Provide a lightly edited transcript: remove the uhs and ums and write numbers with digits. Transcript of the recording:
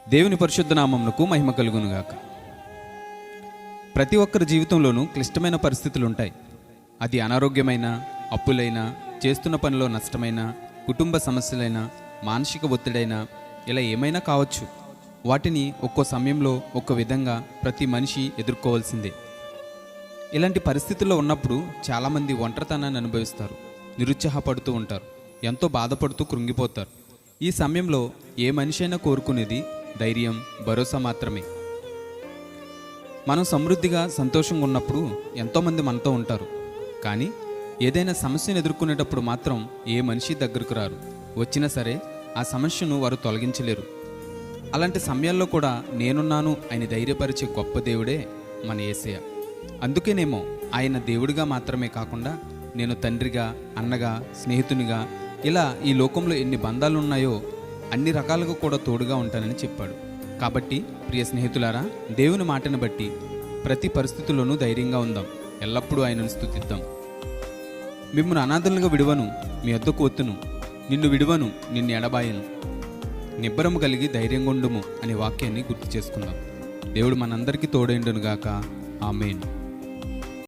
దేవుని పరిశుద్ధ నామమునకు మహిమ కలుగునుగాక. ప్రతి ఒక్కరి జీవితంలోనూ క్లిష్టమైన పరిస్థితులు ఉంటాయి. అది అనారోగ్యమైన, అప్పులైన, చేస్తున్న పనిలో నష్టమైన, కుటుంబ సమస్యలైన, మానసిక ఒత్తిడైనా, ఇలా ఏమైనా కావచ్చు. వాటిని ఒక్కో సమయంలో ఒక్కో విధంగా ప్రతి మనిషి ఎదుర్కోవాల్సిందే. ఇలాంటి పరిస్థితుల్లో ఉన్నప్పుడు చాలామంది ఒంటరితనాన్ని అనుభవిస్తారు, నిరుత్సాహపడుతూ ఉంటారు, ఎంతో బాధపడుతూ కృంగిపోతారు. ఈ సమయంలో ఏ మనిషి అయినా కోరుకునేది ధైర్యం, భరోసా మాత్రమే. మనం సమృద్ధిగా, సంతోషంగా ఉన్నప్పుడు ఎంతోమంది మనతో ఉంటారు. కానీ ఏదైనా సమస్యను ఎదుర్కొనేటప్పుడు మాత్రం ఏ మనిషి దగ్గరకు రారు. వచ్చినా సరే ఆ సమస్యను వారు తొలగించలేరు. అలాంటి సమయాల్లో కూడా నేనున్నాను అని ధైర్యపరిచే గొప్ప దేవుడే మన యేసయ్య. అందుకేనేమో ఆయన దేవుడిగా మాత్రమే కాకుండా నేను తండ్రిగా, అన్నగా, స్నేహితునిగా, ఇలా ఈ లోకంలో ఎన్ని బంధాలు ఉన్నాయో అన్ని రకాలుగా కూడా తోడుగా ఉంటానని చెప్పాడు. కాబట్టి ప్రియ స్నేహితులారా, దేవుని మాటను బట్టి ప్రతి పరిస్థితుల్లోనూ ధైర్యంగా ఉందాం. ఎల్లప్పుడూ ఆయనను స్తుతిద్దాం. మిమ్మల్ని అనాథలుగా విడువను, మీ వద్దకు వత్తును, నిన్ను విడువను, నిన్ను ఎడబాయను, నిబ్బరము కలిగి ధైర్యంగా ఉండుము అనే వాక్యాన్ని గుర్తు చేసుకుందాం. దేవుడు మనందరికీ తోడైండునుగాక. ఆమేన్.